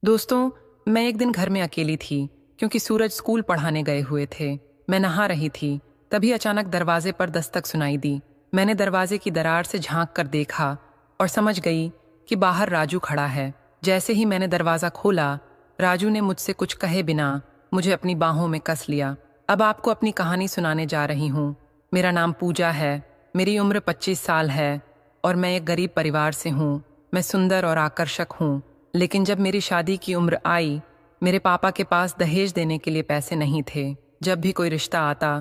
दोस्तों, मैं एक दिन घर में अकेली थी क्योंकि सूरज स्कूल पढ़ाने गए हुए थे। मैं नहा रही थी, तभी अचानक दरवाजे पर दस्तक सुनाई दी। मैंने दरवाजे की दरार से झांक कर देखा और समझ गई कि बाहर राजू खड़ा है। जैसे ही मैंने दरवाज़ा खोला, राजू ने मुझसे कुछ कहे बिना मुझे अपनी बाहों में कस लिया। अब आपको अपनी कहानी सुनाने जा रही हूँ। मेरा नाम पूजा है, मेरी उम्र 25 साल है और मैं एक गरीब परिवार से हूँ। मैं सुंदर और आकर्षक हूँ, लेकिन जब मेरी शादी की उम्र आई, मेरे पापा के पास दहेज देने के लिए पैसे नहीं थे। जब भी कोई रिश्ता आता,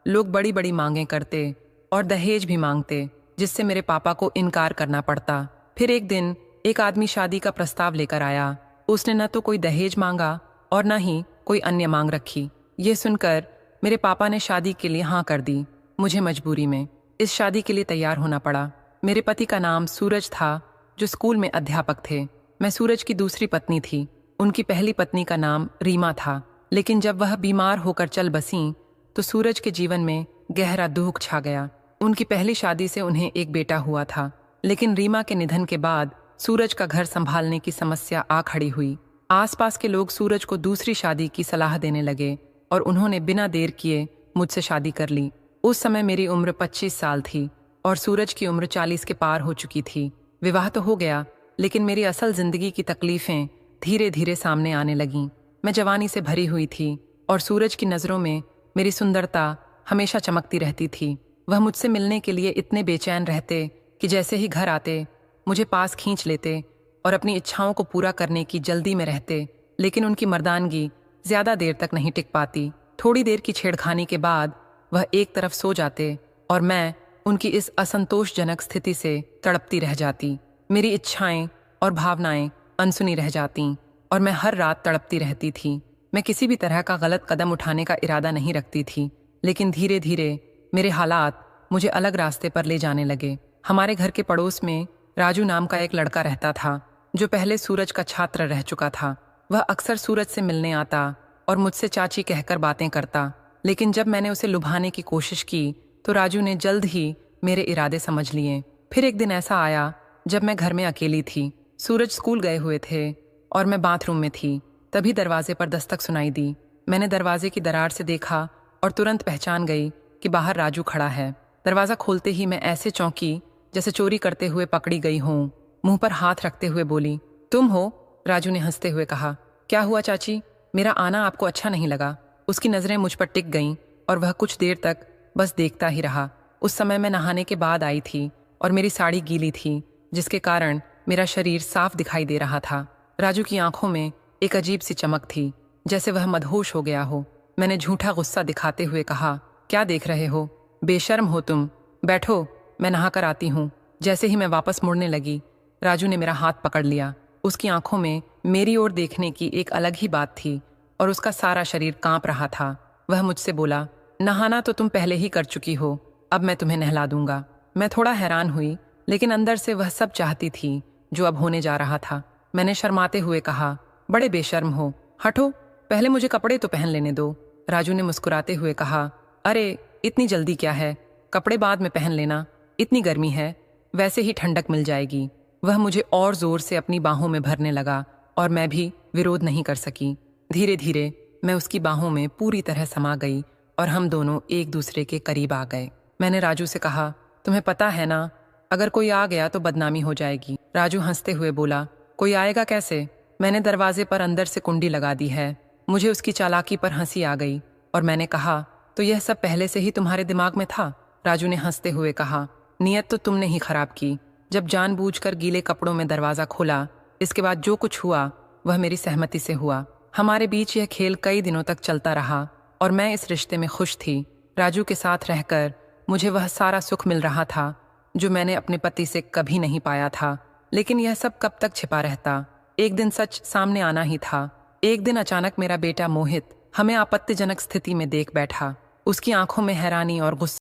लोग बड़ी बड़ी मांगें करते और दहेज भी मांगते, जिससे मेरे पापा को इनकार करना पड़ता। फिर एक दिन एक आदमी शादी का प्रस्ताव लेकर आया। उसने न तो कोई दहेज मांगा और न ही कोई अन्य मांग रखी। ये सुनकर मेरे पापा ने शादी के लिए हाँ कर दी। मुझे मजबूरी में इस शादी के लिए तैयार होना पड़ा। मेरे पति का नाम सूरज था, जो स्कूल में अध्यापक थे। मैं सूरज की दूसरी पत्नी थी। उनकी पहली पत्नी का नाम रीमा था, लेकिन जब वह बीमार होकर चल बसीं तो सूरज के जीवन में गहरा दुख छा गया। उनकी पहली शादी से उन्हें एक बेटा हुआ था, लेकिन रीमा के निधन के बाद सूरज का घर संभालने की समस्या आ खड़ी हुई। आसपास के लोग सूरज को दूसरी शादी की सलाह देने लगे और उन्होंने बिना देर किए मुझसे शादी कर ली। उस समय मेरी उम्र 25 साल थी और सूरज की उम्र 40 के पार हो चुकी थी। विवाह तो हो गया, लेकिन मेरी असल जिंदगी की तकलीफें धीरे धीरे सामने आने लगीं। मैं जवानी से भरी हुई थी और सूरज की नज़रों में मेरी सुंदरता हमेशा चमकती रहती थी। वह मुझसे मिलने के लिए इतने बेचैन रहते कि जैसे ही घर आते मुझे पास खींच लेते और अपनी इच्छाओं को पूरा करने की जल्दी में रहते, लेकिन उनकी मर्दानगी ज़्यादा देर तक नहीं टिक पाती। थोड़ी देर की छेड़खानी के बाद वह एक तरफ सो जाते और मैं उनकी इस असंतोषजनक स्थिति से तड़पती रह जाती। मेरी इच्छाएं और भावनाएं अनसुनी रह जातीं और मैं हर रात तड़पती रहती थी। मैं किसी भी तरह का गलत कदम उठाने का इरादा नहीं रखती थी, लेकिन धीरे धीरे मेरे हालात मुझे अलग रास्ते पर ले जाने लगे। हमारे घर के पड़ोस में राजू नाम का एक लड़का रहता था, जो पहले सूरज का छात्र रह चुका था। वह अक्सर सूरज से मिलने आता और मुझसे चाची कहकर बातें करता, लेकिन जब मैंने उसे लुभाने की कोशिश की तो राजू ने जल्द ही मेरे इरादे समझ लिए। फिर एक दिन ऐसा आया जब मैं घर में अकेली थी। सूरज स्कूल गए हुए थे और मैं बाथरूम में थी। तभी दरवाजे पर दस्तक सुनाई दी। मैंने दरवाजे की दरार से देखा और तुरंत पहचान गई कि बाहर राजू खड़ा है। दरवाज़ा खोलते ही मैं ऐसे चौंकी जैसे चोरी करते हुए पकड़ी गई हूँ। मुंह पर हाथ रखते हुए बोली, तुम हो? राजू ने हंसते हुए कहा। क्या हुआ चाची, मेरा आना आपको अच्छा नहीं लगा? उसकी नज़रें मुझ पर टिक गईं और वह कुछ देर तक बस देखता ही रहा। उस समय मैं नहाने के बाद आई थी और मेरी साड़ी गीली थी, जिसके कारण मेरा शरीर साफ दिखाई दे रहा था। राजू की आंखों में एक अजीब सी चमक थी, जैसे वह मदहोश हो गया हो। मैंने झूठा गुस्सा दिखाते हुए कहा, क्या देख रहे हो? बेशर्म हो तुम। बैठो, मैं नहा कर आती हूँ। जैसे ही मैं वापस मुड़ने लगी, राजू ने मेरा हाथ पकड़ लिया। उसकी आंखों में मेरी ओर देखने की एक अलग ही बात थी और उसका सारा शरीर कांप रहा था। वह मुझसे बोला, नहाना तो तुम पहले ही कर चुकी हो, अब मैं तुम्हें नहला दूंगा। मैं थोड़ा हैरान हुई, लेकिन अंदर से वह सब चाहती थी जो अब होने जा रहा था। मैंने शर्माते हुए कहा, बड़े बेशर्म हो, हटो, पहले मुझे कपड़े तो पहन लेने दो। राजू ने मुस्कुराते हुए कहा, अरे इतनी जल्दी क्या है, कपड़े बाद में पहन लेना, इतनी गर्मी है, वैसे ही ठंडक मिल जाएगी। वह मुझे और जोर से अपनी बाहों में भरने लगा और मैं भी विरोध नहीं कर सकी। धीरे धीरे मैं उसकी बाहों में पूरी तरह समा गई और हम दोनों एक दूसरे के करीब आ गए। मैंने राजू से कहा, तुम्हें पता है ना, अगर कोई आ गया तो बदनामी हो जाएगी। राजू हंसते हुए बोला, कोई आएगा कैसे? मैंने दरवाजे पर अंदर से कुंडी लगा दी है। मुझे उसकी चालाकी पर हंसी आ गई और मैंने कहा, तो यह सब पहले से ही तुम्हारे दिमाग में था? राजू ने हंसते हुए कहा, नियत तो तुमने ही खराब की, जब जानबूझकर गीले कपड़ों में दरवाज़ा खोला। इसके बाद जो कुछ हुआ वह मेरी सहमति से हुआ। हमारे बीच यह खेल कई दिनों तक चलता रहा और मैं इस रिश्ते में खुश थी। राजू के साथ रहकर मुझे वह सारा सुख मिल रहा था जो मैंने अपने पति से कभी नहीं पाया था। लेकिन यह सब कब तक छिपा रहता? एक दिन सच सामने आना ही था। एक दिन अचानक मेरा बेटा मोहित हमें आपत्तिजनक स्थिति में देख बैठा। उसकी आंखों में हैरानी और गुस्सा